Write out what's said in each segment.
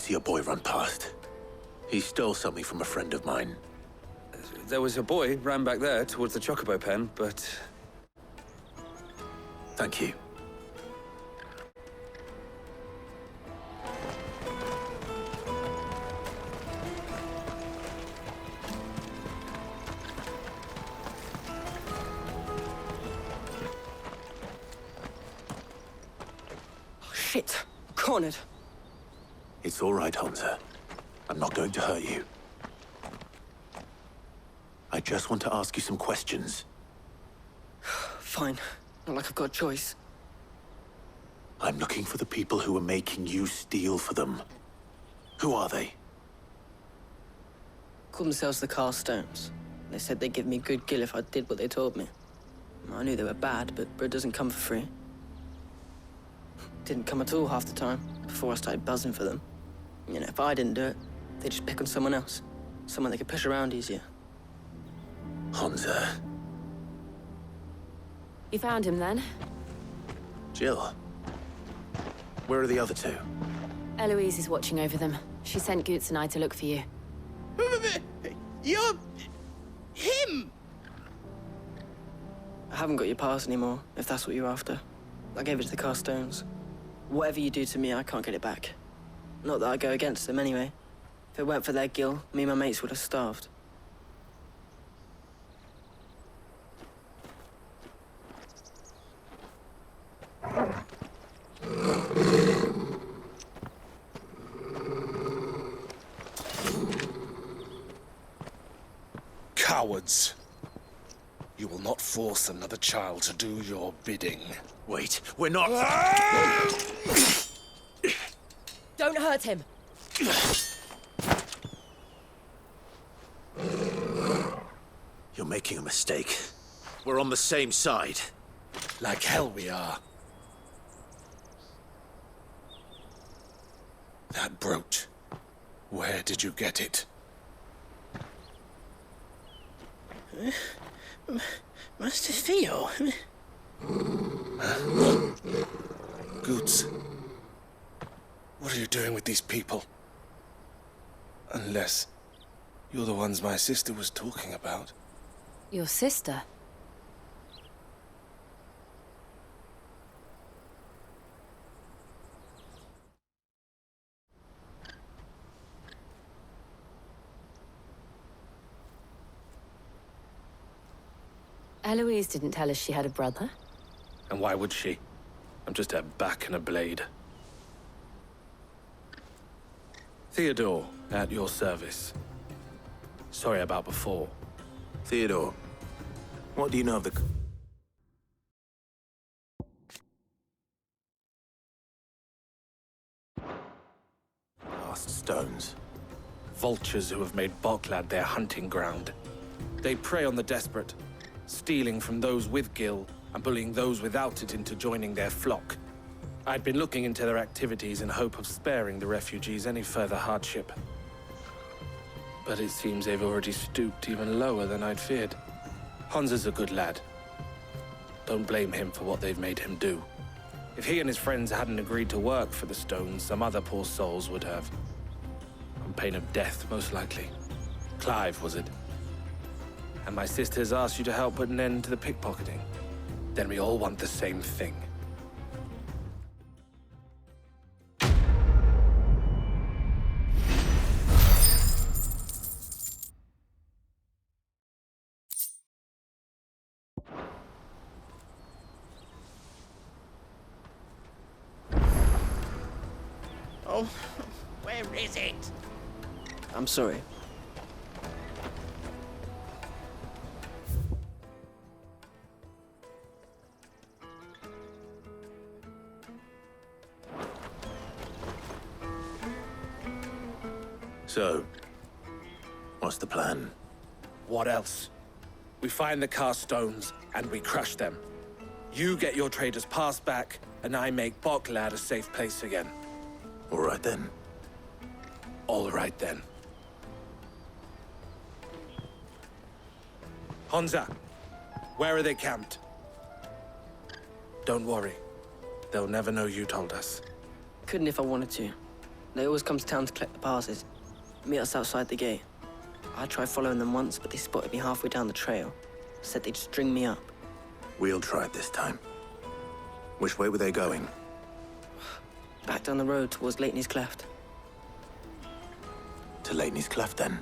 see a boy run past. He stole something from a friend of mine. There was a boy ran back there towards the Chocobo pen, but... Thank you. Oh, shit. Cornered. It's all right, Hansa. I'm not going to hurt you. I just want to ask you some questions. Fine. Not like I've got a choice. I'm looking for the people who are making you steal for them. Who are they? Called themselves the Carstones. They said they'd give me good gill if I did what they told me. I knew they were bad, but bread doesn't come for free. Didn't come at all half the time, before I started buzzing for them. You know, if I didn't do it, they'd just pick on someone else. Someone they could push around easier. Hansa. You found him, then? Jill. Where are the other two? Eloise is watching over them. She sent Goots and I to look for you. You're... him! I haven't got your pass anymore, if that's what you're after. I gave it to the Carstones. Whatever you do to me, I can't get it back. Not that I go against them, anyway. If it weren't for their gill, me and my mates would have starved. Cowards. You will not force another child to do your bidding. Wait, we're not... Don't hurt him! You're making a mistake. We're on the same side. Like hell we are. That brooch. Where did you get it? Master Theo. Goots. What are you doing with these people? Unless you're the ones my sister was talking about. Your sister? Eloise didn't tell us she had a brother. And why would she? I'm just a back and a blade. Theodore, at your service. Sorry about before. Theodore, what do you know of the... Last stones? Vultures who have made Boklad their hunting ground. They prey on the desperate, stealing from those with gill and bullying those without it into joining their flock. I'd been looking into their activities in hope of sparing the refugees any further hardship. But it seems they've already stooped even lower than I'd feared. Hansa's a good lad. Don't blame him for what they've made him do. If he and his friends hadn't agreed to work for the stones, some other poor souls would have. On pain of death, most likely. Clive, was it? And my sisters asked you to help put an end to the pickpocketing. Then we all want the same thing. Oh, where is it? I'm sorry. So, what's the plan? What else? We find the Carstones, and we crush them. You get your trader's pass back, and I make Boklad a safe place again. All right then. All right then. Hansa, where are they camped? Don't worry. They'll never know you told us. Couldn't if I wanted to. They always come to town to collect the passes, meet us outside the gate. I tried following them once, but they spotted me halfway down the trail. Said they'd string me up. We'll try it this time. Which way were they going? Back down the road towards Lateney's Cleft. To Lateney's Cleft, then?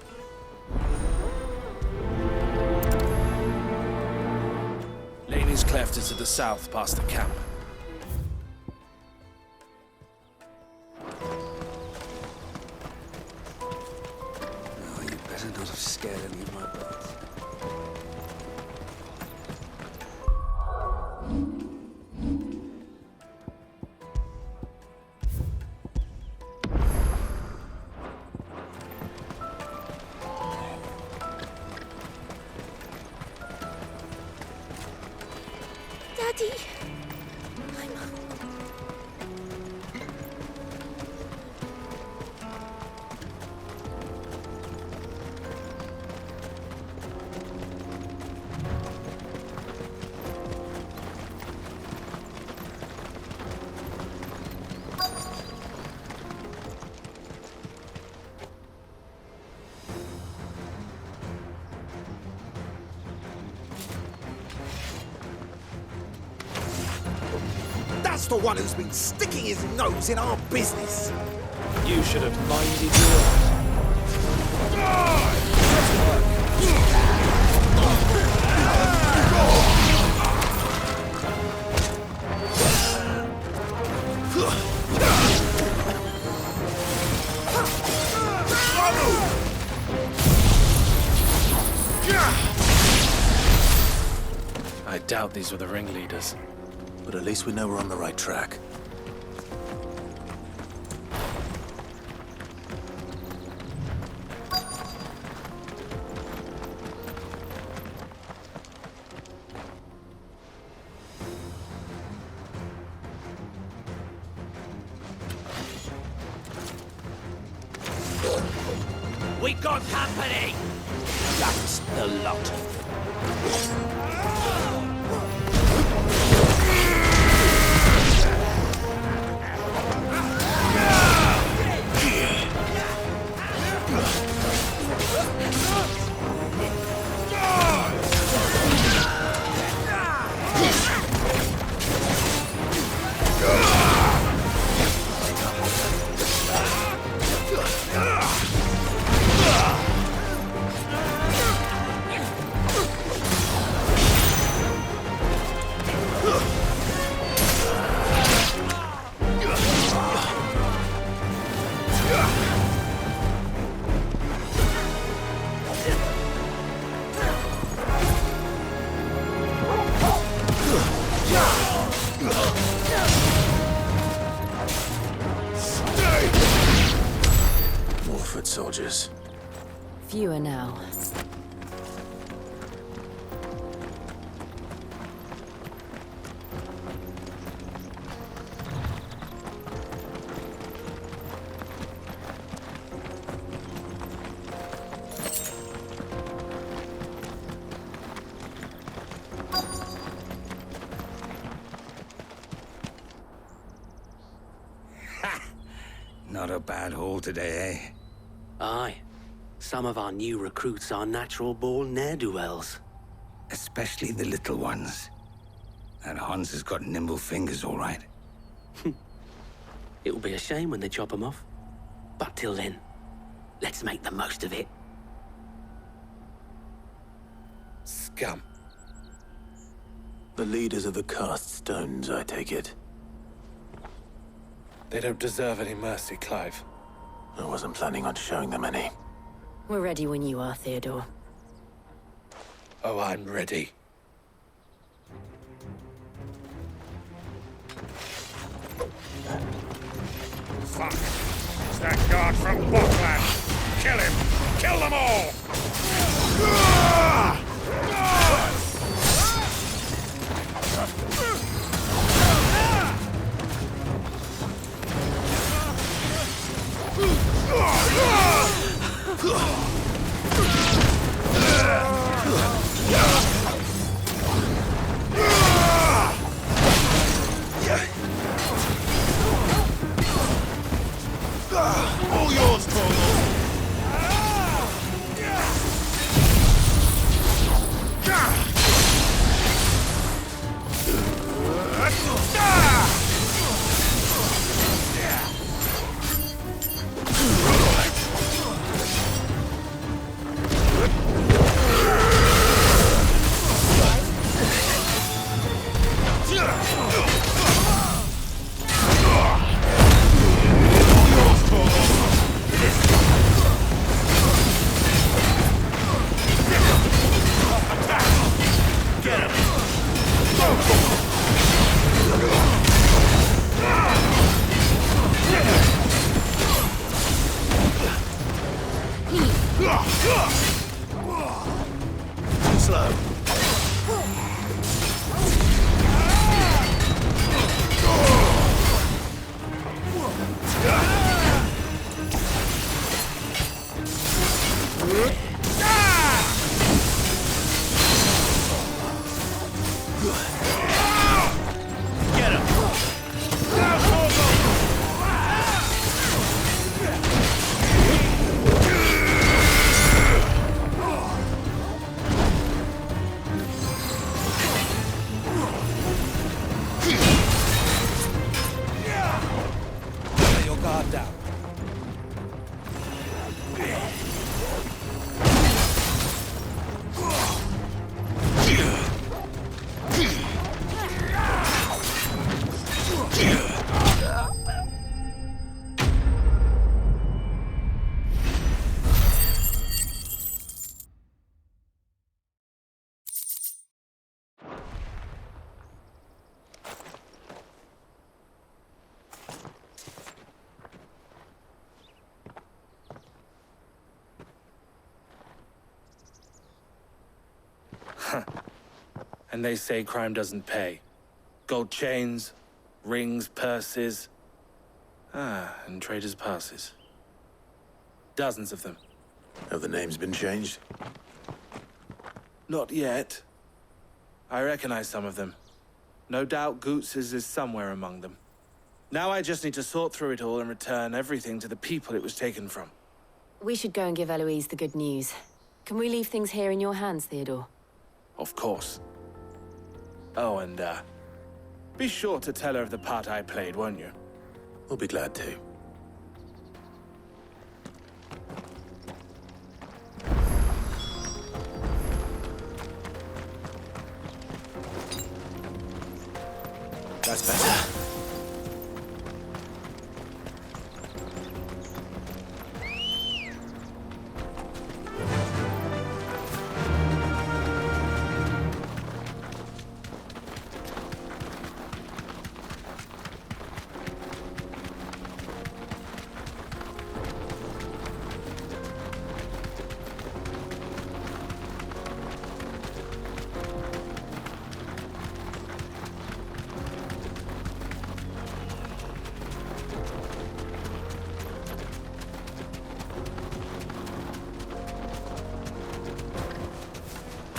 Laney's Cleft is to the south, past the camp. Oh, you better not have scared any of my birds. Daddy! That's the one who's been sticking his nose in our business. You should have minded yours. I doubt these were the ringleaders. But at least we know we're on the right track. We got company! That's the lot. More foot soldiers. Fewer now. Not a bad haul today, eh? Aye. Some of our new recruits are natural-born ne'er-do-wells. Especially the little ones. That Hans has got nimble fingers, all right. It will be a shame when they chop them off. But till then, let's make the most of it. Scum. The leaders of the cast stones, I take it. They don't deserve any mercy, Clive. I wasn't planning on showing them any. We're ready when you are, Theodore. Oh, I'm ready. Fuck! It's that guard from Boklad! Kill him! Kill them all! Ah! Too slow. Get him! Let your guard down. And they say crime doesn't pay. Gold chains, rings, purses. And traders' passes. Dozens of them. Have the names been changed? Not yet. I recognize some of them. No doubt Goots's is somewhere among them. Now I just need to sort through it all and return everything to the people it was taken from. We should go and give Eloise the good news. Can we leave things here in your hands, Theodore? Of course. Oh, and, be sure to tell her of the part I played, won't you? We'll be glad to. That's better.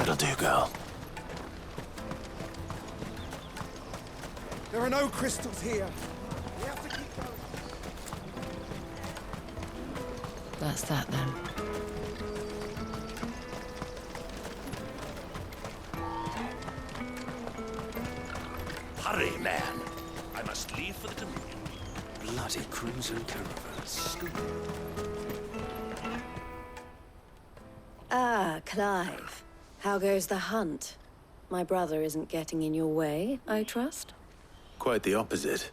That'll do, girl. There are no crystals here. We have to keep going. That's that, then. Hurry, man. I must leave for the Dominion. Bloody crimson caravans. Ah, Clive. How goes the hunt? My brother isn't getting in your way, I trust? Quite the opposite.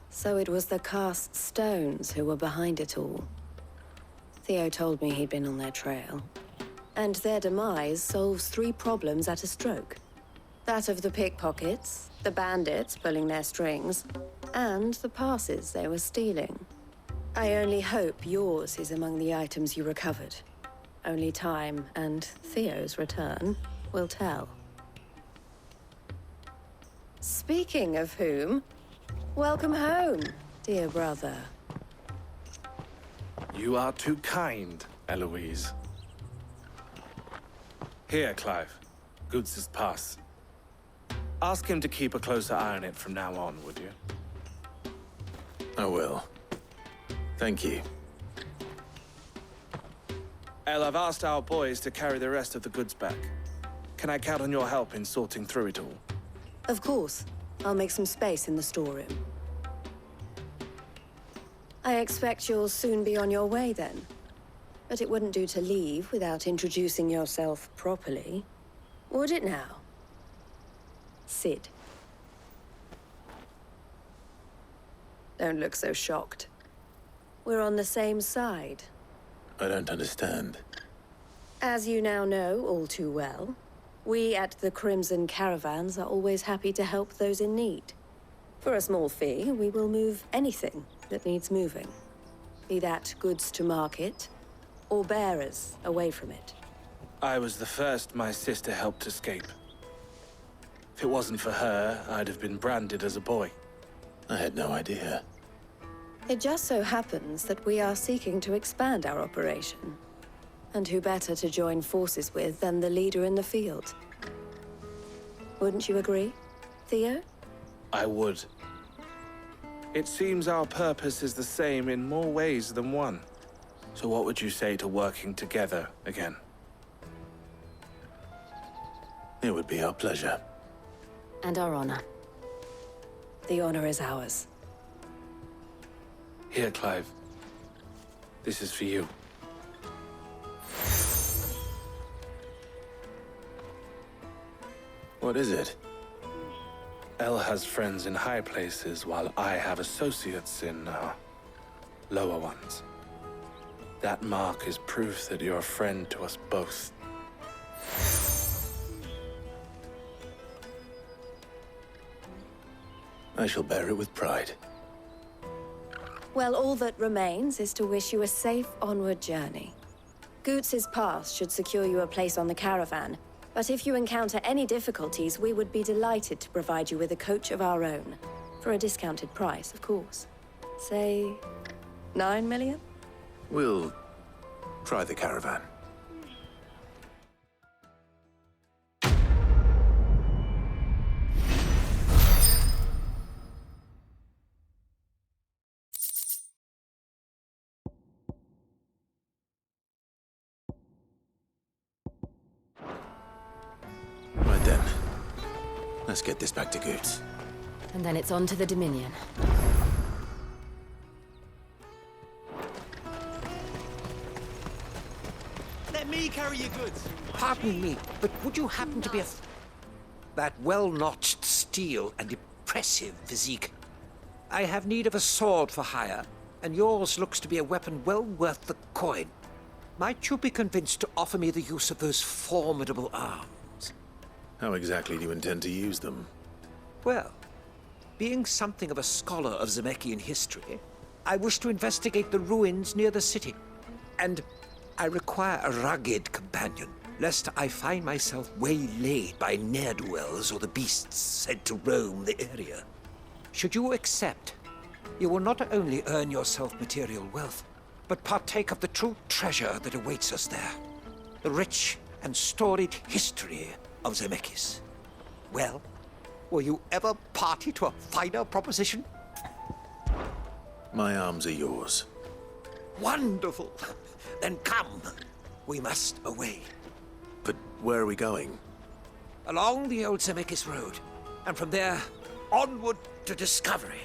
So it was the cast stones who were behind it all. Theo told me he'd been on their trail. And their demise solves 3 problems at a stroke. That of the pickpockets, the bandits pulling their strings, and the passes they were stealing. I only hope yours is among the items you recovered. Only time and Theo's return will tell. Speaking of whom, welcome home, dear brother. You are too kind, Eloise. Here, Clive. Goots's pass. Ask him to keep a closer eye on it from now on, would you? I will. Thank you. El, I've asked our boys to carry the rest of the goods back. Can I count on your help in sorting through it all? Of course. I'll make some space in the storeroom. I expect you'll soon be on your way then. But it wouldn't do to leave without introducing yourself properly. Would it now? Sid. Don't look so shocked. We're on the same side. I don't understand. As you now know all too well, We at the Crimson Caravans are always happy to help those in need. For a small fee, we will move anything that needs moving. Be that goods to market, or bearers away from it. I was the first my sister helped escape. If it wasn't for her, I'd have been branded as a boy. I had no idea. It just so happens that we are seeking to expand our operation. And who better to join forces with than the leader in the field? Wouldn't you agree, Theo? I would. It seems our purpose is the same in more ways than one. So what would you say to working together again? It would be our pleasure. And our honor. The honor is ours. Here, Clive. This is for you. What is it? Elle has friends in high places, while I have associates in, lower ones. That mark is proof that you're a friend to us both. I shall bear it with pride. Well, all that remains is to wish you a safe onward journey. Goots's pass should secure you a place on the caravan, but if you encounter any difficulties, we would be delighted to provide you with a coach of our own. For a discounted price, of course. Say, 9 million? We'll try the caravan. Right then. Let's get this back to Goots. And then it's on to the Dominion. Let me carry your goods. Pardon me, but would you happen to be that well-notched steel and impressive physique? I have need of a sword for hire, and yours looks to be a weapon well worth the coin. Might you be convinced to offer me the use of those formidable arms? How exactly do you intend to use them? Well, being something of a scholar of Zemeckis history, I wish to investigate the ruins near the city. And I require a rugged companion, lest I find myself waylaid by ne'er-do-wells or the beasts sent to roam the area. Should you accept, you will not only earn yourself material wealth, but partake of the true treasure that awaits us there. The rich and storied history of Zemeckis. Well, were you ever party to a finer proposition? My arms are yours. Wonderful! Then come. We must away. But where are we going? Along the old Zemeckis Road, and from there, onward to discovery.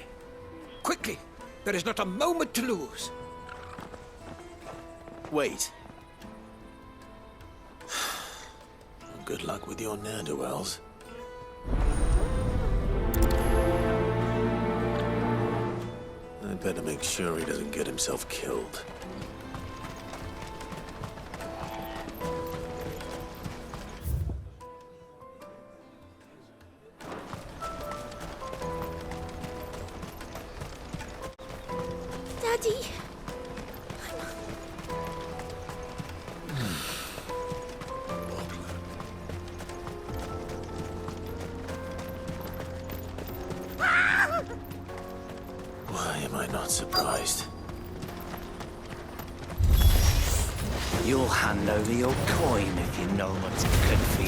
Quickly! There is not a moment to lose. Wait. Good luck with your ne'er-do-wells. I'd better make sure he doesn't get himself killed. Daddy! Why am I not surprised? You'll hand over your coin if you know what's good for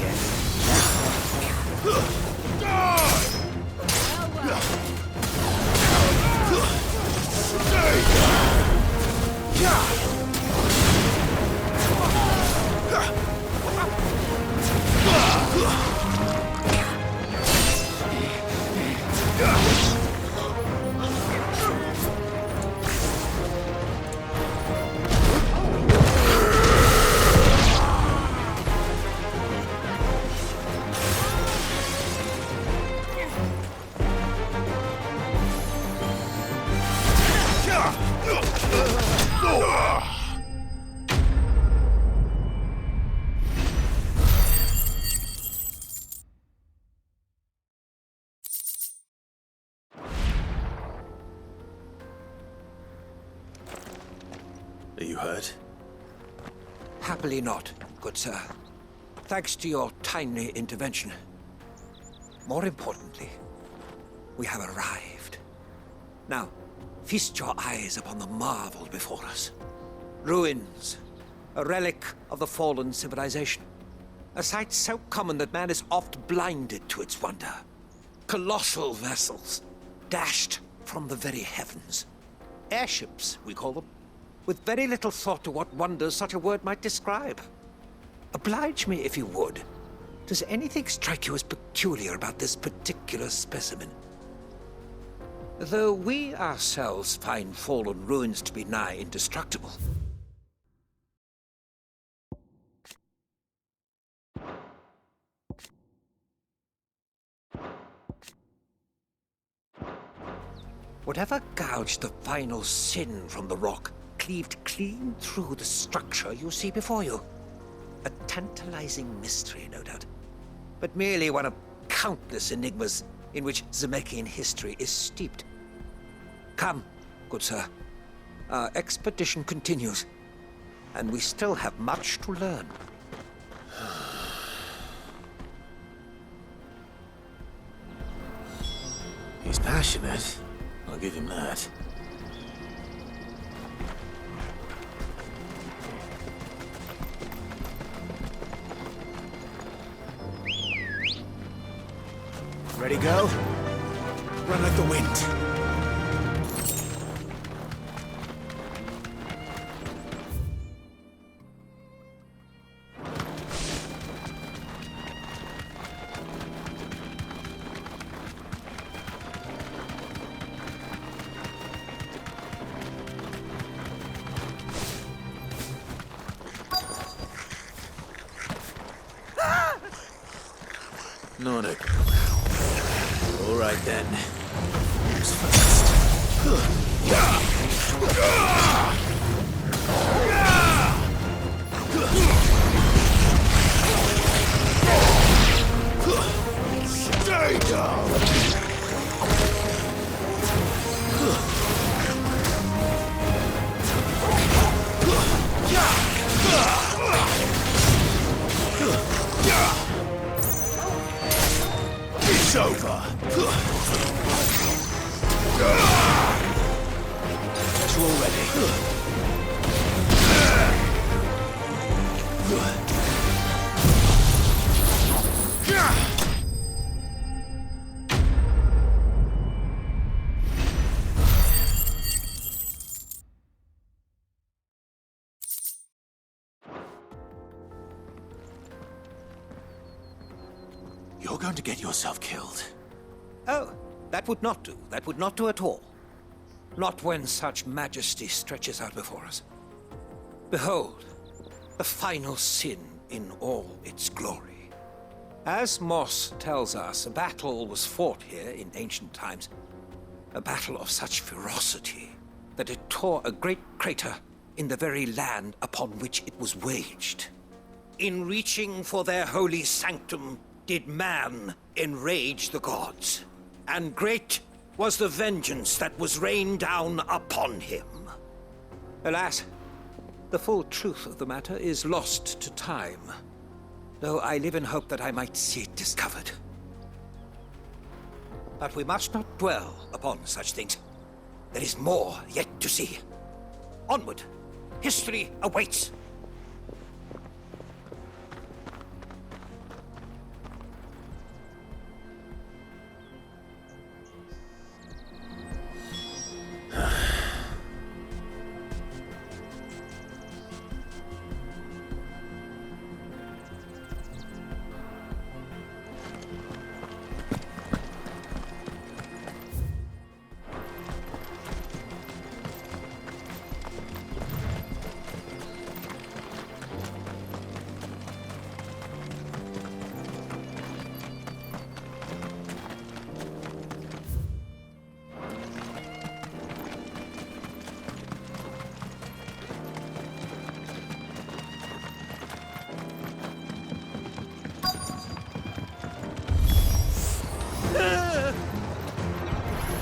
Are you hurt? Happily not, good sir. Thanks to your timely intervention. More importantly, we have arrived. Now, feast your eyes upon the marvel before us. Ruins, a relic of the fallen civilization. A sight so common that man is oft blinded to its wonder. Colossal vessels, dashed from the very heavens. Airships, we call them, with very little thought to what wonders such a word might describe. Oblige me if you would. Does anything strike you as peculiar about this particular specimen? Though we ourselves find fallen ruins to be nigh indestructible. Whatever gouged the final sin from the rock cleaved clean through the structure you see before you. A tantalizing mystery, no doubt, but merely one of countless enigmas in which Zemeckis history is steeped. Come, good sir. Our expedition continues, and we still have much to learn. He's passionate. I'll give him that. Ready, go? Run like the wind. Not a... All right, then. Who's first? Stay down! It's over. Guess we're all ready. You're going to get yourself killed. Oh, that would not do. That would not do at all. Not when such majesty stretches out before us. Behold, the final sin in all its glory. As Moss tells us, a battle was fought here in ancient times. A battle of such ferocity that it tore a great crater in the very land upon which it was waged. In reaching for their holy sanctum, did man enrage the gods, and great was the vengeance that was rained down upon him. Alas, the full truth of the matter is lost to time, though I live in hope that I might see it discovered. But we must not dwell upon such things. There is more yet to see. Onward! History awaits!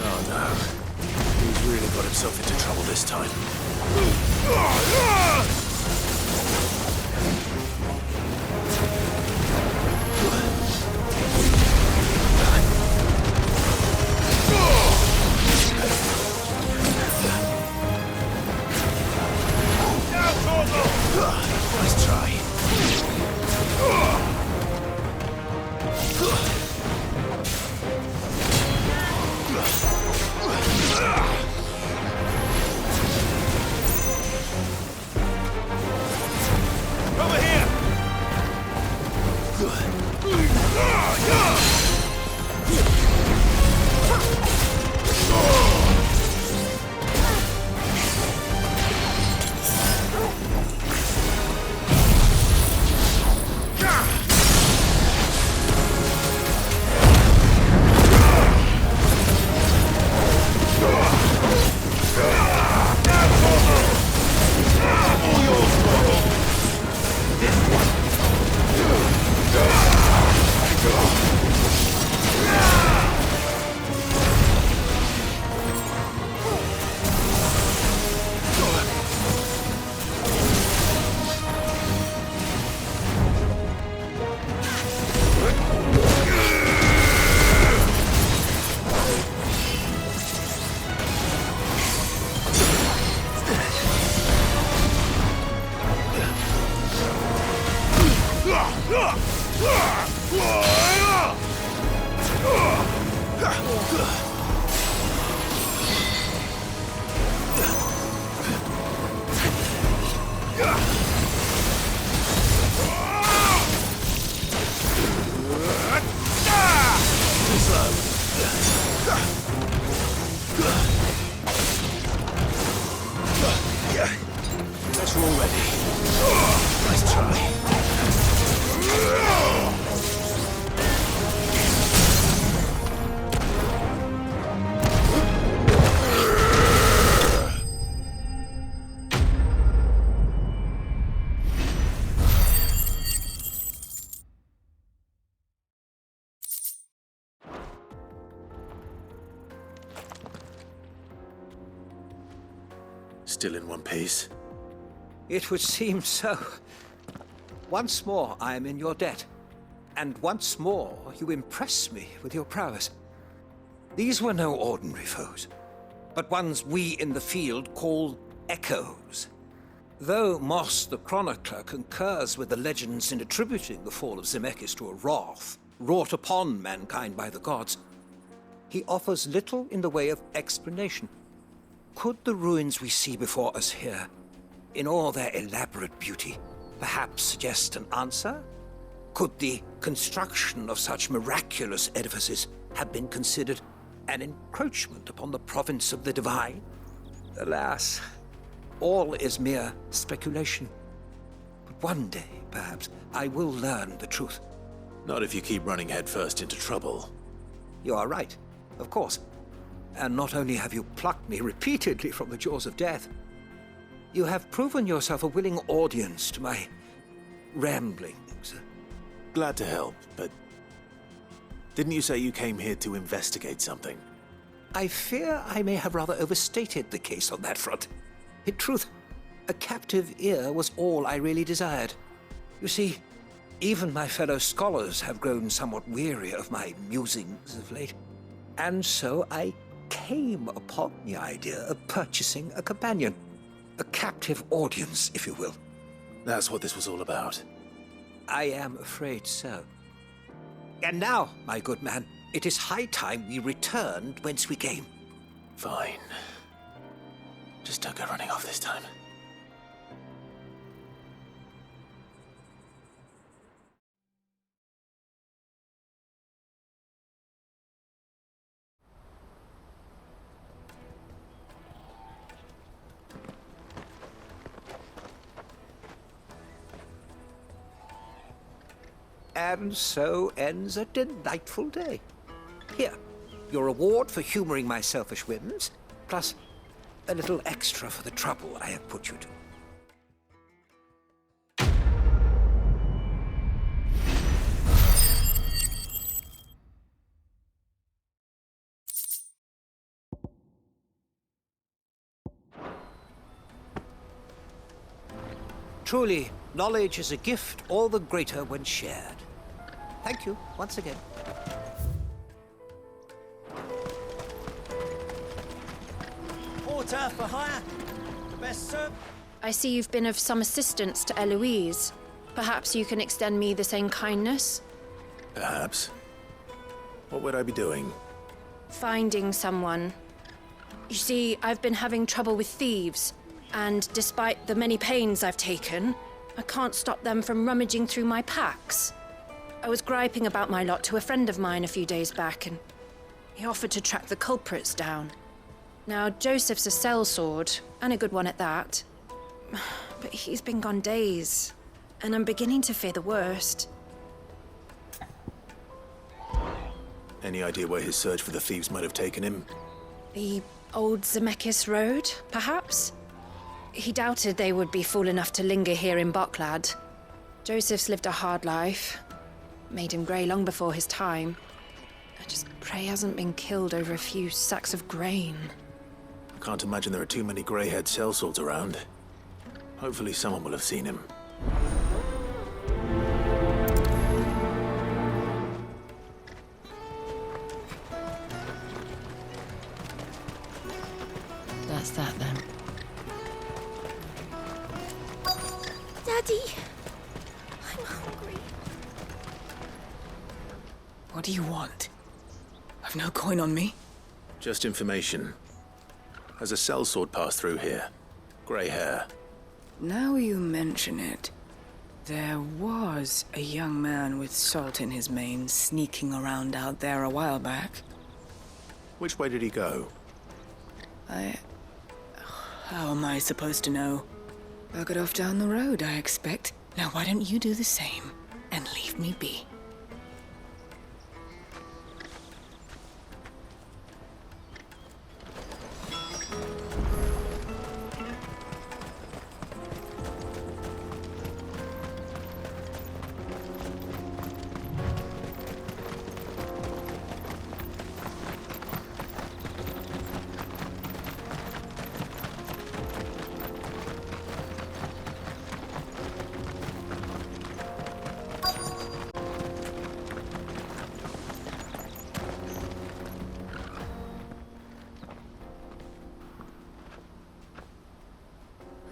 Oh no. He's really got himself into trouble this time. Nice try. Over here! Guess we're all ready. Nice try. Still in one piece. It would seem so. Once more I am in your debt. And once more you impress me with your prowess. These were no ordinary foes, but ones we in the field call echoes. Though Moss the Chronicler concurs with the legends in attributing the fall of Zemeckis to a wrath wrought upon mankind by the gods, he offers little in the way of explanation. Could the ruins we see before us here, in all their elaborate beauty, perhaps suggest an answer? Could the construction of such miraculous edifices have been considered an encroachment upon the province of the divine? Alas, all is mere speculation. But one day, perhaps, I will learn the truth. Not if you keep running headfirst into trouble. You are right, of course. And not only have you plucked me repeatedly from the jaws of death, you have proven yourself a willing audience to my ramblings. Glad to help, but didn't you say you came here to investigate something? I fear I may have rather overstated the case on that front. In truth, a captive ear was all I really desired. You see, even my fellow scholars have grown somewhat weary of my musings of late. And so I came upon the idea of purchasing a companion. A captive audience, if you will. That's what this was all about. I am afraid so. And now, my good man, it is high time we returned whence we came. Fine. Just don't go running off this time. And so ends a delightful day. Here, your reward for humoring my selfish whims, plus a little extra for the trouble I have put you to. Truly, knowledge is a gift all the greater when shared. Thank you once again. Porter for hire. The best served. I see you've been of some assistance to Eloise. Perhaps you can extend me the same kindness? Perhaps. What would I be doing? Finding someone. You see, I've been having trouble with thieves, and despite the many pains I've taken, I can't stop them from rummaging through my packs. I was griping about my lot to a friend of mine a few days back, and he offered to track the culprits down. Now, Joseph's a sellsword, and a good one at that. But he's been gone days, and I'm beginning to fear the worst. Any idea where his search for the thieves might have taken him? The old Zemeckis Road, perhaps? He doubted they would be fool enough to linger here in Boklad. Joseph's lived a hard life. Made him grey long before his time. I just pray he hasn't been killed over a few sacks of grain. I can't imagine there are too many grey-haired sellswords around. Hopefully someone will have seen him. That's that then. Daddy, I'm hungry. What do you want? I've no coin on me. Just information. Has a sellsword passed through here? Grey hair. Now you mention it, there was a young man with salt in his mane sneaking around out there a while back. Which way did he go? How am I supposed to know? Buggered off down the road, I expect. Now why don't you do the same and leave me be?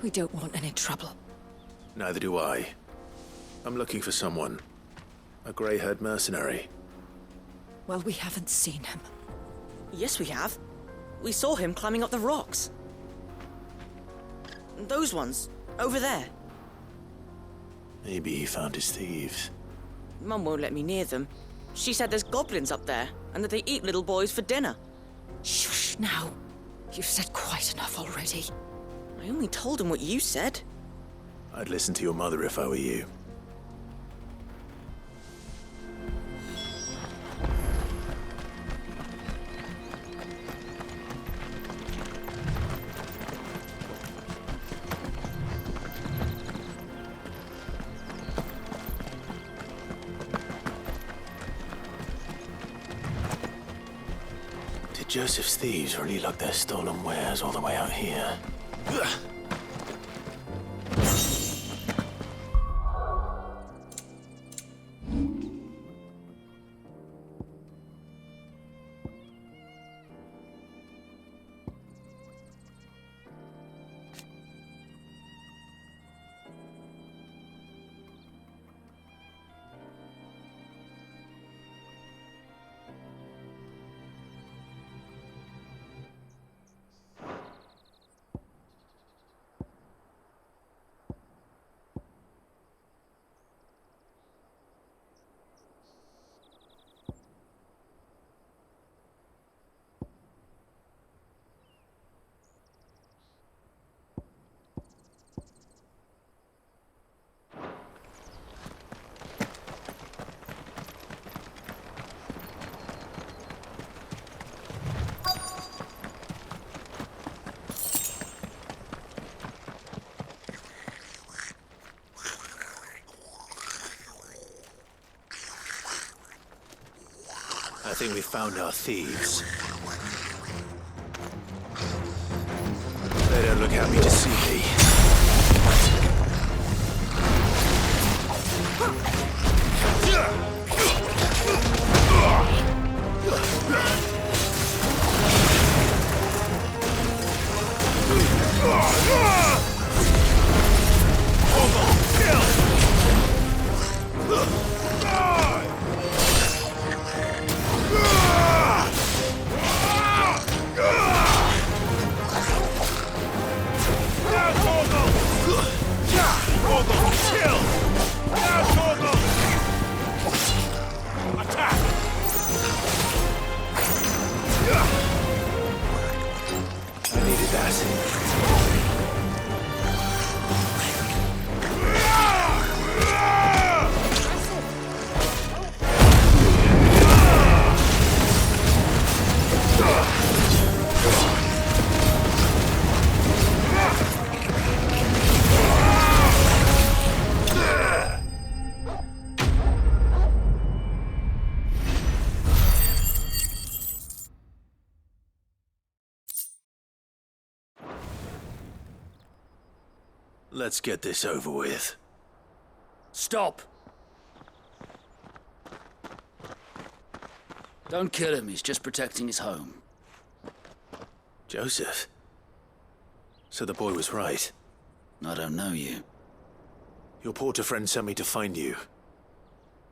We don't want any trouble. Neither do I. I'm looking for someone. A grey-haired mercenary. Well, we haven't seen him. Yes, we have. We saw him climbing up the rocks. Those ones, over there. Maybe he found his thieves. Mum won't let me near them. She said there's goblins up there, and that they eat little boys for dinner. Shush now. You've said quite enough already. I only told him what you said. I'd listen to your mother if I were you. Did Joseph's thieves really lug their stolen wares all the way out here? I think we found our thieves. They don't look happy to see me. Let's get this over with. Stop! Don't kill him, he's just protecting his home. Joseph? So the boy was right. I don't know you. Your porter friend sent me to find you.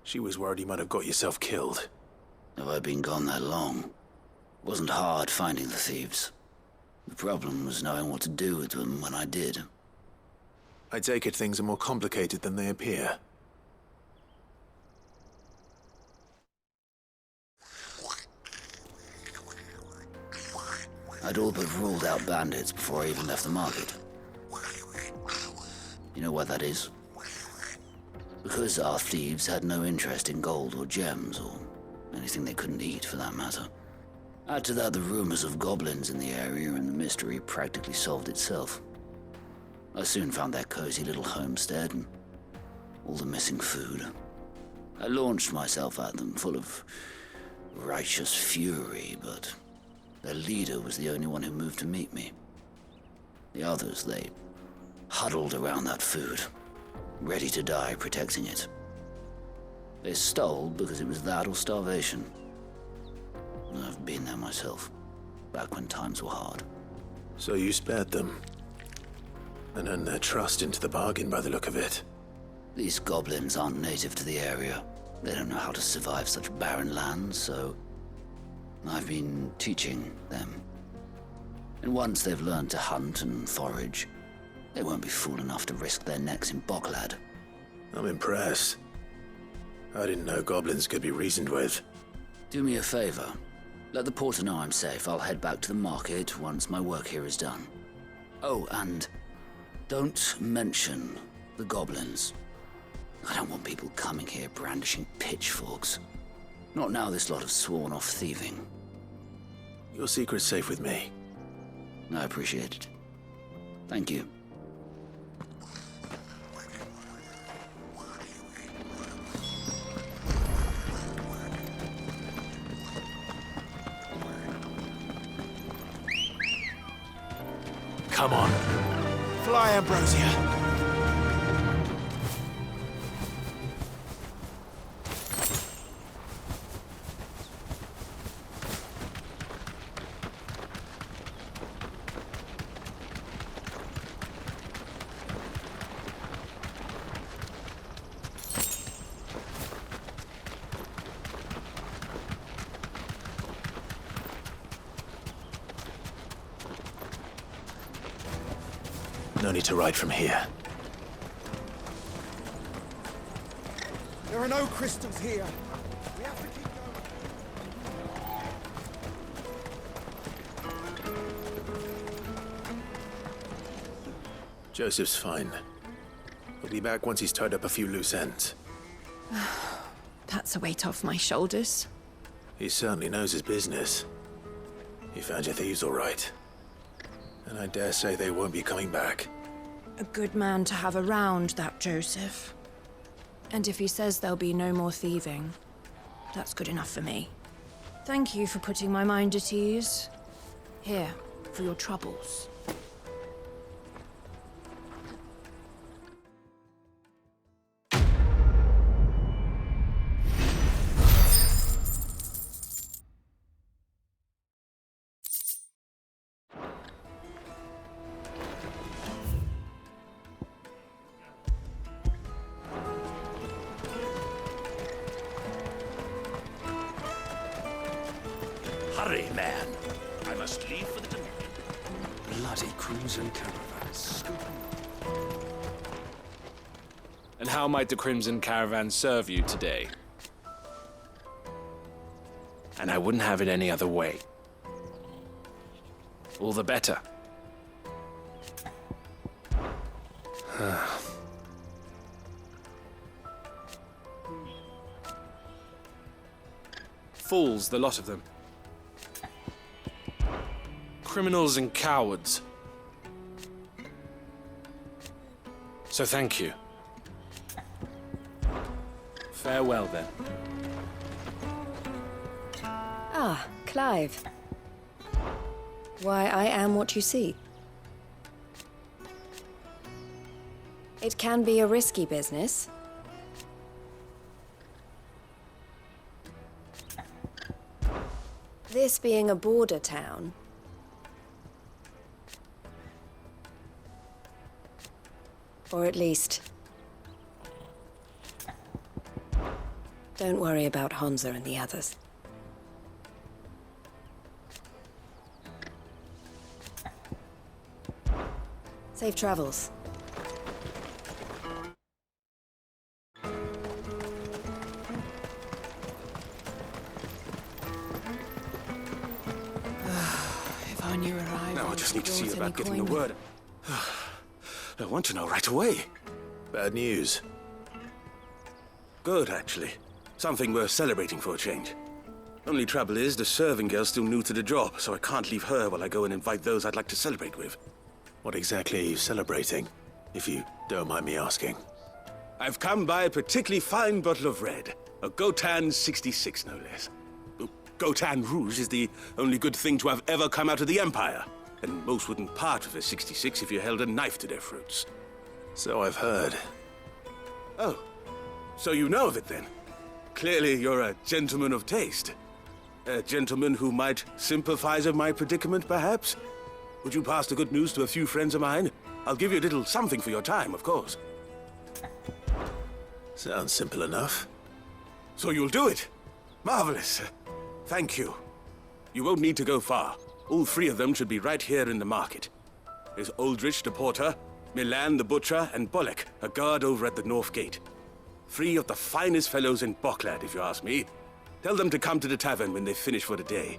She was worried you might have got yourself killed. Have I been gone that long? It wasn't hard finding the thieves. The problem was knowing what to do with them when I did. I take it things are more complicated than they appear. I'd all but ruled out bandits before I even left the market. You know why that is? Because our thieves had no interest in gold or gems, or anything they couldn't eat for that matter. Add to that the rumors of goblins in the area, and the mystery practically solved itself. I soon found their cozy little homestead and all the missing food. I launched myself at them, full of righteous fury, but their leader was the only one who moved to meet me. The others, they huddled around that food, ready to die protecting it. They stole because it was that or starvation. I've been there myself, back when times were hard. So you spared them? And earned their trust into the bargain by the look of it. These goblins aren't native to the area. They don't know how to survive such barren lands, so I've been teaching them. And once they've learned to hunt and forage, they won't be fool enough to risk their necks in Boklad. I'm impressed. I didn't know goblins could be reasoned with. Do me a favor. Let the porter know I'm safe. I'll head back to the market once my work here is done. Oh, and don't mention the goblins. I don't want people coming here brandishing pitchforks. Not now this lot have sworn off thieving. Your secret's safe with me. I appreciate it. Thank you. Come on. Fly, Ambrosia. No need to ride from here. There are no crystals here. We have to keep going. Joseph's fine. He'll be back once he's tied up a few loose ends. That's a weight off my shoulders. He certainly knows his business. You found your thieves all right. And I dare say they won't be coming back. A good man to have around, that Joseph. And if he says there'll be no more thieving, that's good enough for me. Thank you for putting my mind at ease. Here, for your troubles. Hurry, man. I must leave for the Dominion. Bloody crimson caravans. And how might the Crimson Caravan serve you today? And I wouldn't have it any other way. All the better. Fools, the lot of them. Criminals and cowards. So thank you. Farewell, then. Ah, Clive. Why, I am what you see. It can be a risky business. This being a border town, or at least, don't worry about Hansa and the others. Safe travels. If I knew arrived. Now I just need to see about getting the word. I want to know right away. Bad news. Good, actually. Something worth celebrating for a change. Only trouble is, the serving girl's still new to the job, so I can't leave her while I go and invite those I'd like to celebrate with. What exactly are you celebrating, if you don't mind me asking? I've come by a particularly fine bottle of red. A Gotan 66, no less. Gotan Rouge is the only good thing to have ever come out of the Empire. And most wouldn't part with a 66 if you held a knife to their throats. So I've heard. Oh, so you know of it then? Clearly you're a gentleman of taste. A gentleman who might sympathize with my predicament, perhaps? Would you pass the good news to a few friends of mine? I'll give you a little something for your time, of course. Sounds simple enough. So you'll do it? Marvelous. Thank you. You won't need to go far. All three of them should be right here in the market. There's Aldrich the porter, Milan the butcher, and Bolek, a guard over at the north gate. Three of the finest fellows in Boklad, if you ask me. Tell them to come to the tavern when they finish for the day.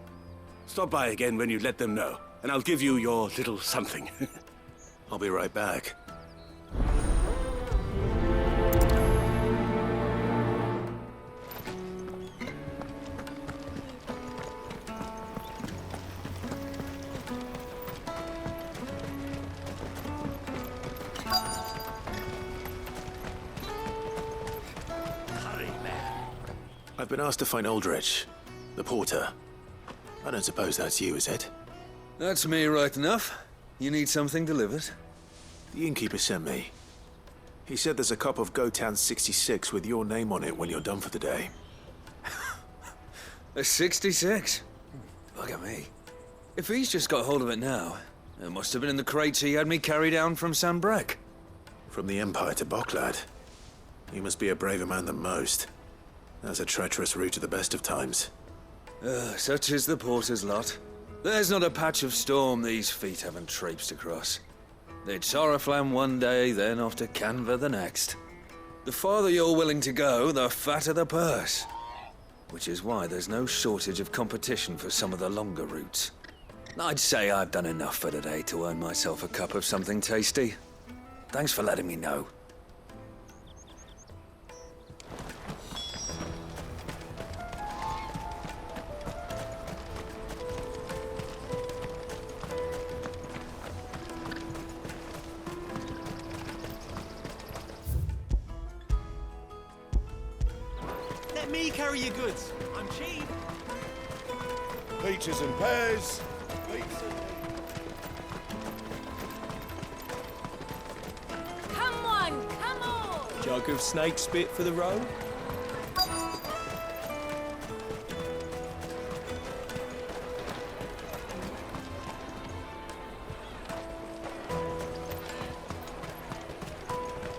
Stop by again when you let them know, and I'll give you your little something. I'll be right back. I've been asked to find Aldrich, the porter. I don't suppose that's you, is it? That's me right enough. You need something delivered? The innkeeper sent me. He said there's a cup of Gotan 66 with your name on it when you're done for the day. A 66? Look at me. If he's just got hold of it now, it must have been in the crates he had me carry down from Sambrek. From the Empire to Boklad. You must be a braver man than most. That's a treacherous route at the best of times. Such is the porter's lot. There's not a patch of storm these feet haven't traipsed across. They'd Soraflam one day, then off to Canva the next. The farther you're willing to go, the fatter the purse. Which is why there's no shortage of competition for some of the longer routes. I'd say I've done enough for today to earn myself a cup of something tasty. Thanks for letting me know. Let me carry your goods. I'm cheap. Peaches and pears. Come on, come on! Jug of snake spit for the road.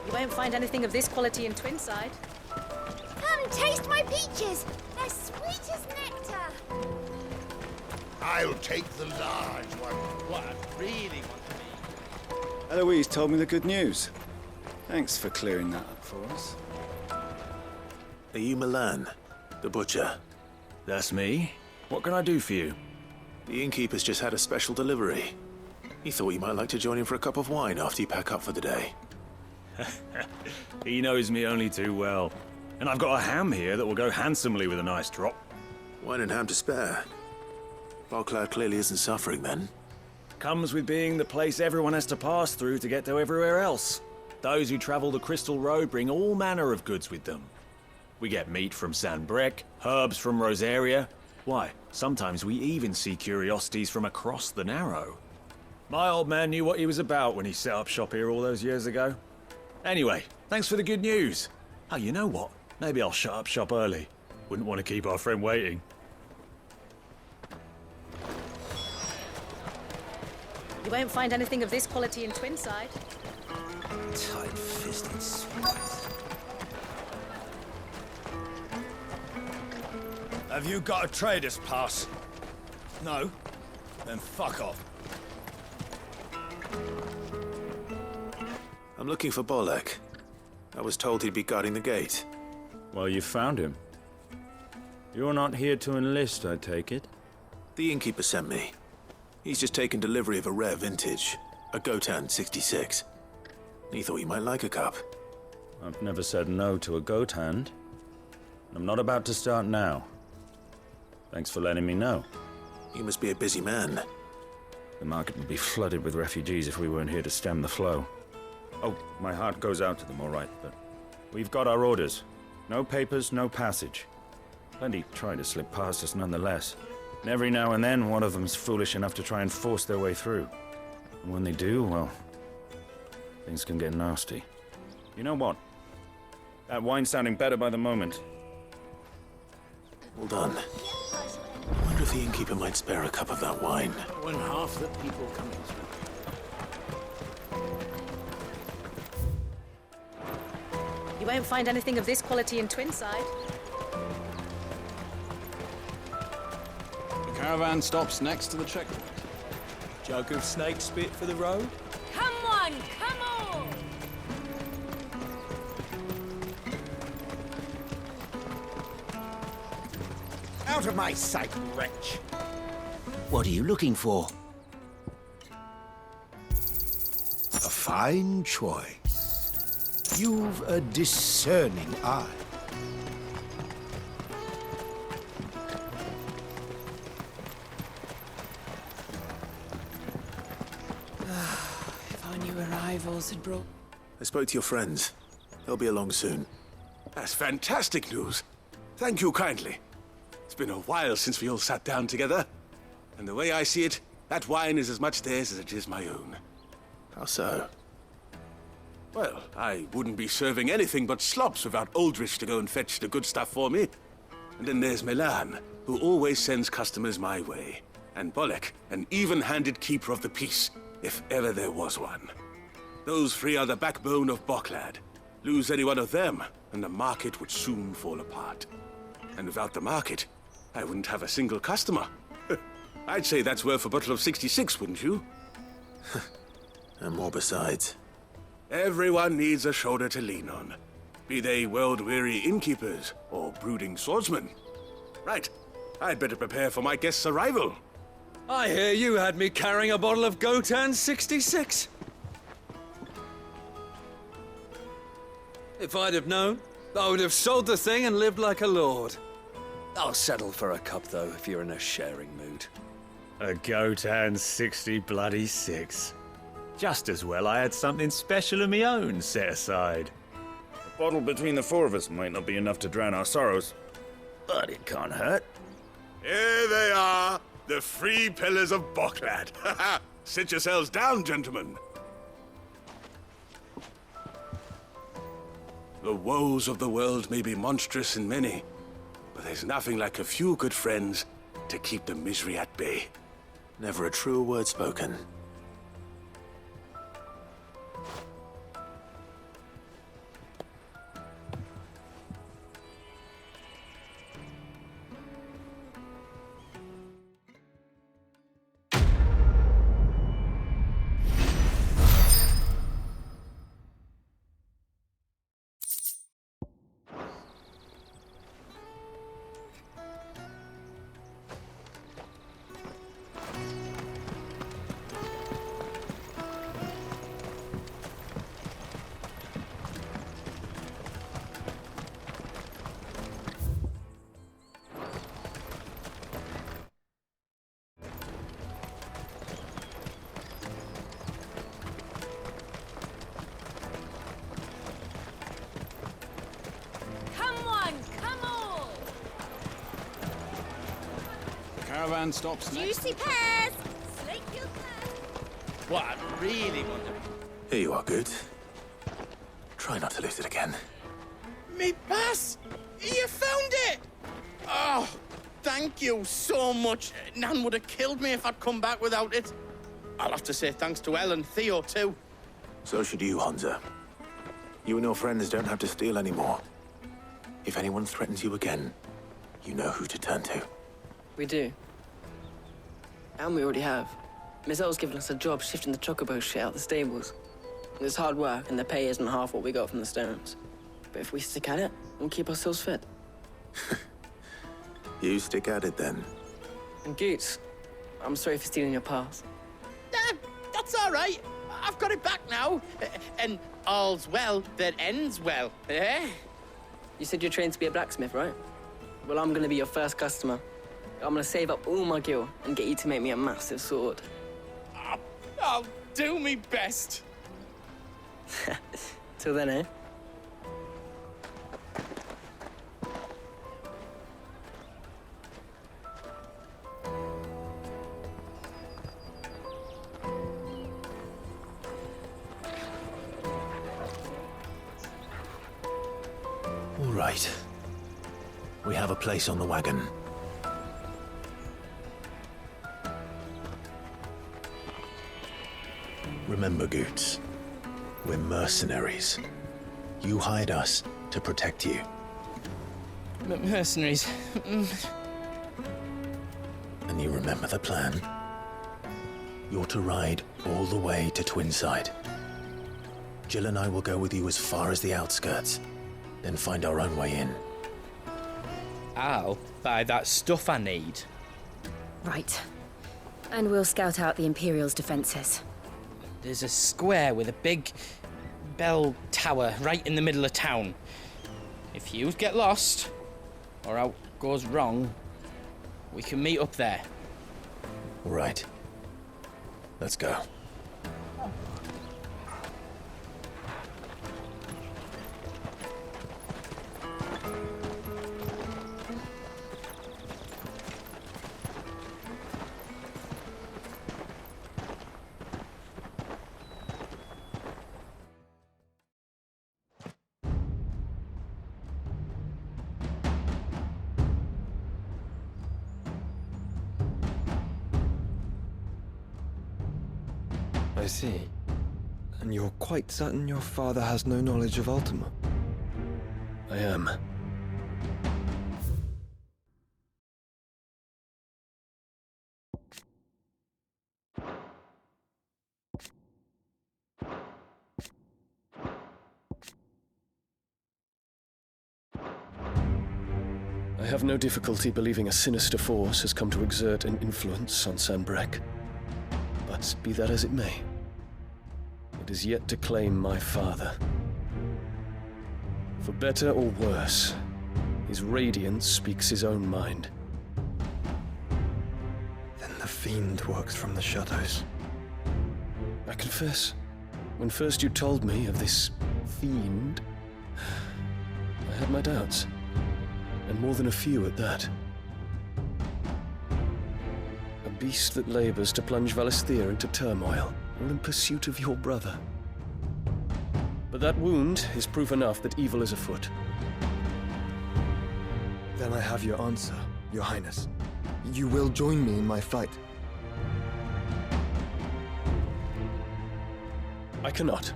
You won't find anything of this quality in Twinside. Come taste my peaches. They're sweet as nectar. I'll take the large one. What I really want to be. Eloise told me the good news. Thanks for clearing that up for us. Are you Milan, the butcher? That's me. What can I do for you? The innkeeper's just had a special delivery. He thought you might like to join him for a cup of wine after you pack up for the day. He knows me only too well. And I've got a ham here that will go handsomely with a nice drop. Wine and ham to spare. Boklad clearly isn't suffering then. Comes with being the place everyone has to pass through to get to everywhere else. Those who travel the Crystal Road bring all manner of goods with them. We get meat from San Brec, herbs from Rosaria. Why, sometimes we even see curiosities from across the Narrow. My old man knew what he was about when he set up shop here all those years ago. Anyway, thanks for the good news. Oh, you know what? Maybe I'll shut up shop early. Wouldn't want to keep our friend waiting. You won't find anything of this quality in Twinside. Tight-fisted swines. Have you got a trader's pass? No? Then fuck off. I'm looking for Bolek. I was told he'd be guarding the gate. Well, you found him. You're not here to enlist, I take it? The innkeeper sent me. He's just taken delivery of a rare vintage, a Gotan 66. He thought you might like a cup. I've never said no to a goat hand. I'm not about to start now. Thanks for letting me know. You must be a busy man. The market would be flooded with refugees if we weren't here to stem the flow. Oh, my heart goes out to them, all right, but we've got our orders. No papers, no passage. Plenty try to slip past us nonetheless. And every now and then, one of them's foolish enough to try and force their way through. And when they do, well, things can get nasty. You know what? That wine's sounding better by the moment. Well done. I wonder if the innkeeper might spare a cup of that wine. When half the people coming through. You won't find anything of this quality in Twinside. The caravan stops next to the checkpoint. Jug of snake spit for the road? Come on, come on! Out of my sight, wretch! What are you looking for? A fine choice. You've a discerning eye. If our new arrivals had brought... I spoke to your friends. They'll be along soon. That's fantastic news. Thank you kindly. It's been a while since we all sat down together. And the way I see it, that wine is as much theirs as it is my own. How so? Well, I wouldn't be serving anything but slops without Aldrich to go and fetch the good stuff for me. And then there's Milan, who always sends customers my way. And Bolek, an even-handed keeper of the peace, if ever there was one. Those three are the backbone of Boklad. Lose any one of them, and the market would soon fall apart. And without the market, I wouldn't have a single customer. I'd say that's worth a bottle of 66, wouldn't you? And more besides. Everyone needs a shoulder to lean on. Be they world-weary innkeepers or brooding swordsmen. Right, I'd better prepare for my guest's arrival. I hear you had me carrying a bottle of Gotan 66. If I'd have known, I would have sold the thing and lived like a lord. I'll settle for a cup, though, if you're in a sharing mood. A Gotan 66. Just as well I had something special of my own set aside. A bottle between the four of us might not be enough to drown our sorrows, but it can't hurt. Here they are, the three pillars of Boklad. Sit yourselves down, gentlemen. The woes of the world may be monstrous and many, but there's nothing like a few good friends to keep the misery at bay. Never a truer word spoken. caravan stops next. Juicy pears! Slake your pears! What I really want to... Here you are, Good. Try not to lose it again. Me pass! You found it! Oh, thank you so much. Nan would have killed me if I'd come back without it. I'll have to say thanks to Elle and Theo, too. So should you, Hansa. You and your friends don't have to steal anymore. If anyone threatens you again, you know who to turn to. We do. And we already have. Miss Elle's given us a job shifting the chocobo shit out the stables. It's hard work, and the pay isn't half what we got from the stones. But if we stick at it, we'll keep ourselves fed. You stick at it, then. And Goots, I'm sorry for stealing your pass. That's all right. I've got it back now. And all's well that ends well, eh? You said you're trained to be a blacksmith, right? Well, I'm gonna be your first customer. I'm gonna save up all my gil and get you to make me a massive sword. I'll do me best. Till then, eh? All right. We have a place on the wagon. Remember, Goots, we're mercenaries. You hired us to protect you. Mercenaries. And you remember the plan? You're to ride all the way to Twinside. Jill and I will go with you as far as the outskirts, then find our own way in. I'll buy that stuff I need. Right. And we'll scout out the Imperial's defenses. There's a square with a big bell tower right in the middle of town. If you get lost, or out goes wrong, we can meet up there. All right. Let's go. I see. And you're quite certain your father has no knowledge of Ultima? I am. I have no difficulty believing a sinister force has come to exert an influence on Sanbreque. But be that as it may, it is yet to claim my father. For better or worse, his radiance speaks his own mind. Then the fiend works from the shadows. I confess, when first you told me of this fiend, I had my doubts, and more than a few at that. A beast that labors to plunge Valisthea into turmoil, all in pursuit of your brother. But that wound is proof enough that evil is afoot. Then I have your answer, Your Highness. You will join me in my fight. I cannot.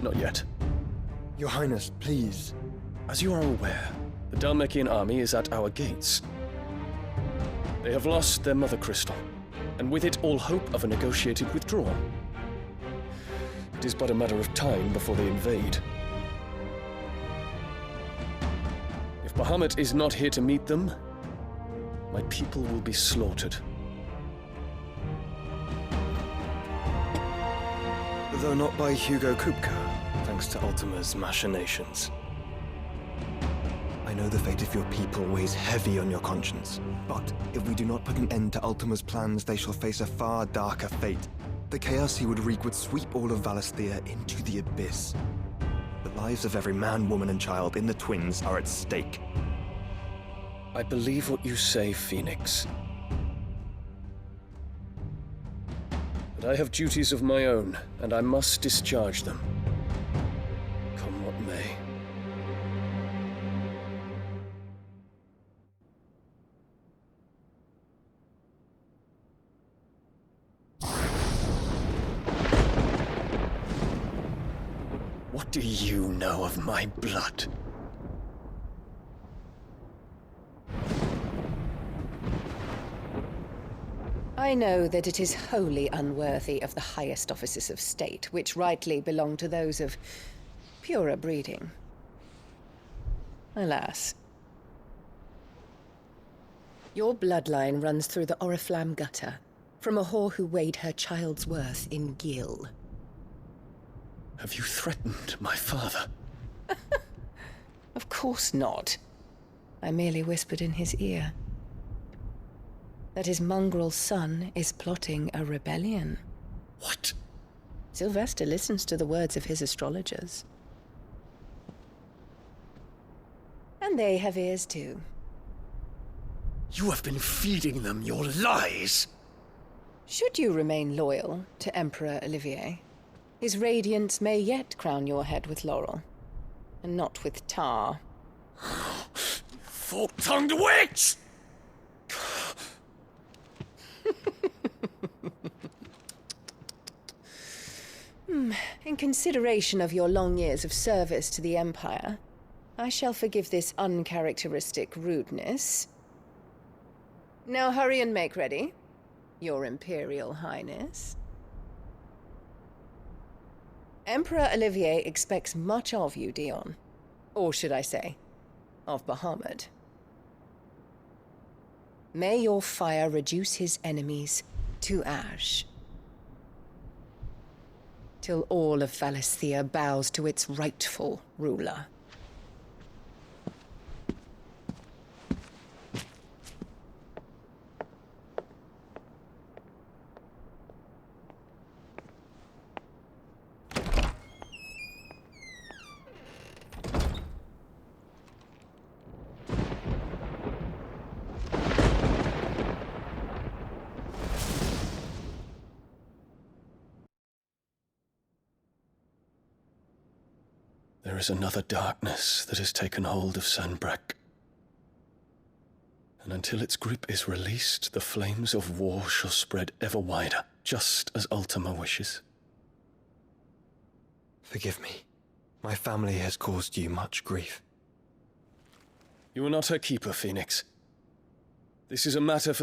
Not yet. Your Highness, please. As you are aware, the Dhalmekian army is at our gates. They have lost their mother crystal, and with it all hope of a negotiated withdrawal. It is but a matter of time before they invade. If Bahamut is not here to meet them, my people will be slaughtered. Though not by Hugo Kupka, thanks to Ultima's machinations. I know the fate of your people weighs heavy on your conscience, but if we do not put an end to Ultima's plans, they shall face a far darker fate. The chaos he would wreak would sweep all of Valisthea into the abyss. The lives of every man, woman, and child in the Twins are at stake. I believe what you say, Phoenix. But I have duties of my own, and I must discharge them. Come what may. What do you know of my blood? I know that it is wholly unworthy of the highest offices of state, which rightly belong to those of purer breeding. Alas. Your bloodline runs through the Oriflamme gutter, from a whore who weighed her child's worth in gil. Have you threatened my father? Of course not. I merely whispered in his ear that his mongrel son is plotting a rebellion. What? Sylvester listens to the words of his astrologers. And they have ears too. You have been feeding them your lies! Should you remain loyal to Emperor Olivier, his radiance may yet crown your head with laurel, and not with tar. Fork-tongued witch! In consideration of your long years of service to the Empire, I shall forgive this uncharacteristic rudeness. Now hurry and make ready, Your Imperial Highness. Emperor Olivier expects much of you, Dion. Or should I say, of Bahamut. May your fire reduce his enemies to ash, till all of Valisthea bows to its rightful ruler. There is another darkness that has taken hold of Sanbreque. And until its grip is released, the flames of war shall spread ever wider, just as Ultima wishes. Forgive me. My family has caused you much grief. You are not her keeper, Phoenix. This is a matter for the